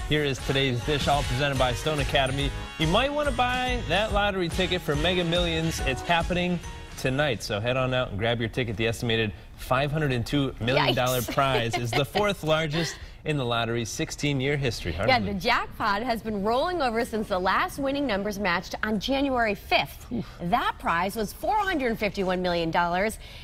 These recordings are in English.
Here is today's dish, all presented by Stone Academy. You might want to buy that lottery ticket for Mega Millions. It's happening tonight, so head on out and grab your ticket. The estimated $502 million prize is the fourth largest in the lottery's 16-year history. Yeah, the jackpot has been rolling over since the last winning numbers matched on January 5th. Oof. That prize was $451 million,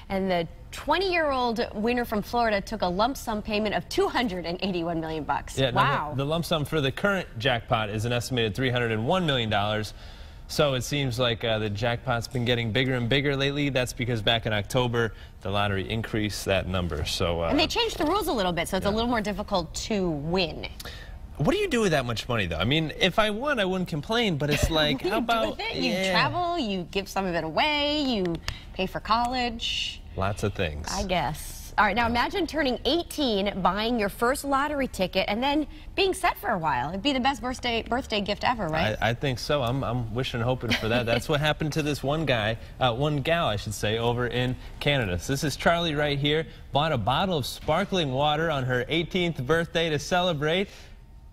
and the 20-year-old winner from Florida took a lump sum payment of $281 million. Yeah, wow. The lump sum for the current jackpot is an estimated $301 million. So it seems like the jackpot's been getting bigger and bigger lately. That's because back in October, the lottery increased that number. So and they changed the rules a little bit, so it's a little more difficult to win. What do you do with that much money, though? I mean, if I won, I wouldn't complain, but it's like, how about... You travel, you give some of it away, you pay for college. Lots of things. I guess. All right, now imagine turning 18, buying your first lottery ticket, and then being set for a while. It'd be the best birthday gift ever, right? I think so. I'm wishing and hoping for that. That's what happened to this one gal, I should say, over in Canada. So this is Charlie right here. Bought a bottle of sparkling water on her 18th birthday to celebrate,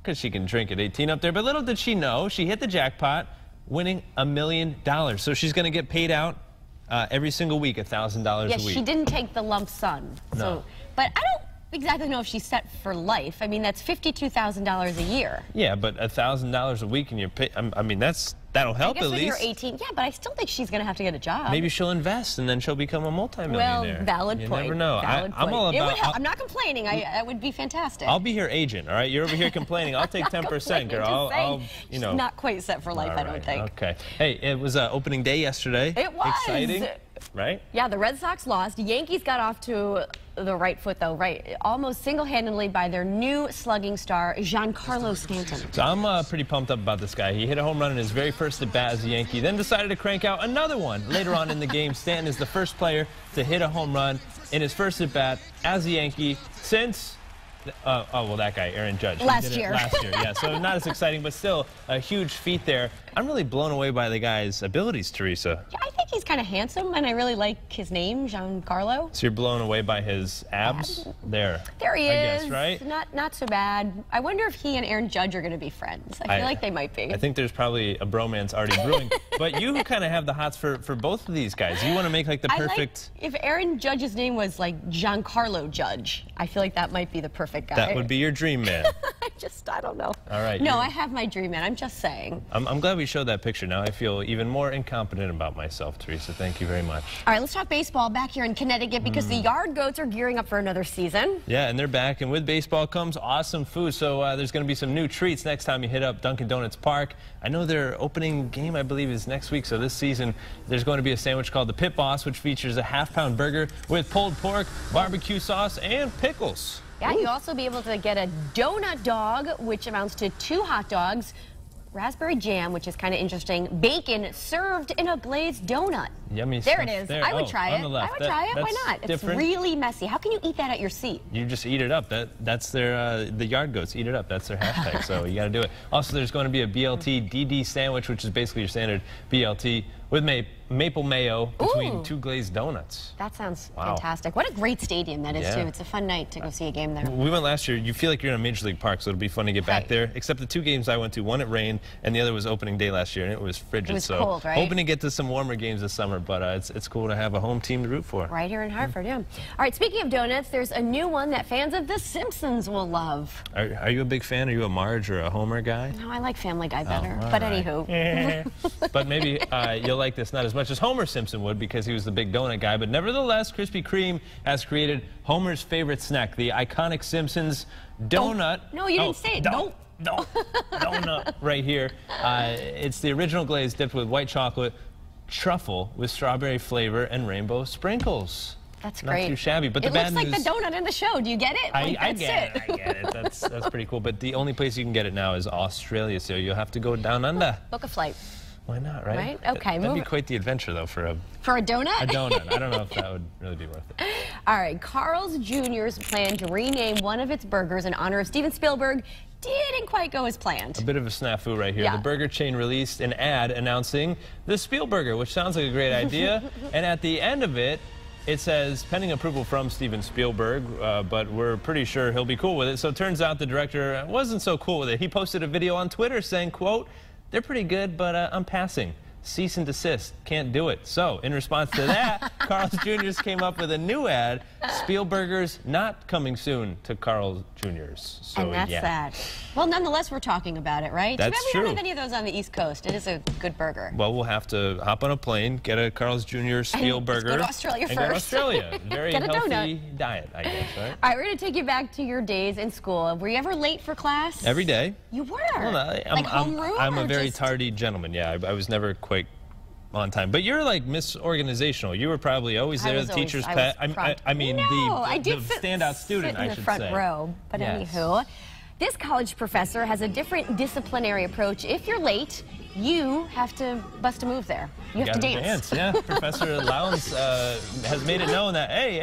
because she can drink at 18 up there. But little did she know, she hit the jackpot, winning $1 million. So she's going to get paid out every single week, $1,000 a week. Yes, she didn't take the lump sum. No. So, but I don't exactly know if she's set for life. I mean, that's $52,000 a year. Yeah, but $1,000 a week and you're pay. I mean, that'll help at least. When you're 18, yeah, but I still think she's going to have to get a job. Maybe she'll invest and then she'll become a multimillionaire. Well, valid point. You never know. I'm all about. I'm not complaining. That would be fantastic. I'll be your agent. All right, you're over here complaining. I'll take 10%, girl. I'll you know. She's not quite set for life, I don't think. Okay. Hey, it was opening day yesterday. It was exciting, right? Yeah, the Red Sox lost. Yankees got off to the right foot, though, almost single-handedly by their new slugging star, Giancarlo Stanton. So I'm pretty pumped up about this guy. He hit a home run in his very first at-bat as a Yankee, then decided to crank out another one later on in the game. Stanton is the first player to hit a home run in his first at-bat as a Yankee since... well, that guy, Aaron Judge. Last year, yeah. So not as exciting, but still a huge feat there. I'm really blown away by the guy's abilities, Teresa. Yeah, I think he's kind of handsome, and I really like his name, Giancarlo. So you're blown away by his abs? There he is. I guess, right? Not so bad. I wonder if he and Aaron Judge are going to be friends. I feel like they might be. I think there's probably a bromance already brewing. But you kind of have the hots for both of these guys. You want to make like the perfect... if Aaron Judge's name was like Giancarlo Judge, I feel like that might be the perfect guy. That would be your dream man. I don't know. All right. No, I have my dream man. I'm just saying. I'm glad we showed that picture. Now I feel even more incompetent about myself, Teresa. Thank you very much. All right, let's talk baseball back here in Connecticut because the Yard Goats are gearing up for another season. Yeah, and they're back. And with baseball comes awesome food. So there's going to be some new treats next time you hit up Dunkin' Donuts Park. I know their opening game, I believe, is next week. So this season, there's going to be a sandwich called the Pit Boss, which features a half-pound burger with pulled pork, barbecue sauce, and pickles. Yeah, you'll also be able to get a donut dog, which amounts to 2 hot dogs, raspberry jam, which is kind of interesting, bacon served in a glazed donut. Yummy there stuff. It is. There. I would try it. I would try it. Why not? Different. It's really messy. How can you eat that at your seat? You just eat it up. That's their the Yard Goats. Eat it up. That's their hashtag. So you got to do it. Also, there's going to be a BLT DD sandwich, which is basically your standard BLT with maple mayo between 2 glazed donuts. That sounds fantastic. What a great stadium that is, too. It's a fun night to go see a game there. We went last year. You feel like you're in a Major League Park, so it'll be fun to get back there. Except the 2 games I went to, one it rained, and the other was opening day last year, and it was frigid. It was cold, right? Hoping to get to some warmer games this summer, but it's cool to have a home team to root for. Right here in Hartford, yeah. All right, speaking of donuts, there's a new one that fans of The Simpsons will love. Are you a big fan? Are you a Marge or a Homer guy? No, I like Family Guy better, but anywho. But maybe you'll like this not as much as Homer Simpson would because he was the big donut guy, but nevertheless, Krispy Kreme has created Homer's favorite snack, the iconic Simpsons donut. No, you didn't say it. Donut right here. It's the original glaze dipped with white chocolate, truffle with strawberry flavor, and rainbow sprinkles. That's great. Not too shabby. But it looks like the donut in the show. Do you get it? I get it. That's pretty cool. But the only place you can get it now is Australia, so you'll have to go down under. Book a flight. Why not, right? Right? Okay. That'd be quite the adventure, though, for a donut? A donut. I don't know if that would really be worth it. All right. Carl's Jr.'s plan to rename one of its burgers in honor of Steven Spielberg didn't quite go as planned. A bit of a snafu right here. Yeah. The burger chain released an ad announcing the Spielburger, which sounds like a great idea. And at the end of it, It says pending approval from Steven Spielberg, but we're pretty sure he'll be cool with it. So it turns out the director wasn't so cool with it. He posted a video on Twitter saying, quote, "They're pretty good, but I'm passing. Cease and desist. Can't do it." So, in response to that, Carl's Jr.'s came up with a new ad. Spielberger's not coming soon to Carl's Jr.'s. So, and that's that. Well, nonetheless, we're talking about it, right? That's we true. don't have any of those on the East Coast. It is a good burger. Well, we'll have to hop on a plane, get a Carl's Jr. Spielberger. Go to Australia and first. Go to Australia. Very Get a healthy donut. diet, I guess, right? All right, we're going to take you back to your days in school. Were you ever late for class? Every day. You were? Well, no, like homeroom? I'm a very just... tardy gentleman. Yeah, I was never quite on time. But you're like Miss Organizational. You were probably always there, the teacher's pet. I mean, the standout student, I should say. In the front row. But yes. Anywho, this college professor has a different disciplinary approach. If you're late, you have to bust a move there. You have to dance. Yeah. Professor Lowndes has made it known that, hey,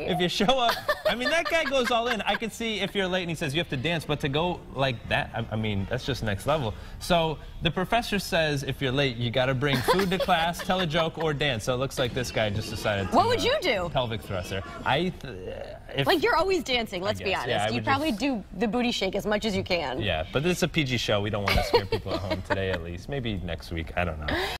if you show up, I mean, that guy goes all in. I could see if you're late and he says you have to dance, but to go like that, I mean, that's just next level. So the professor says if you're late, you got to bring food to class, tell a joke, or dance. So it looks like this guy just decided to. What would you do? Pelvic thruster. Like you're always dancing, let's be honest. Yeah, you probably do the booty shake as much as you can. Yeah, but it's a PG show. We don't want to scare people at home today, at least. Maybe next week. I don't know.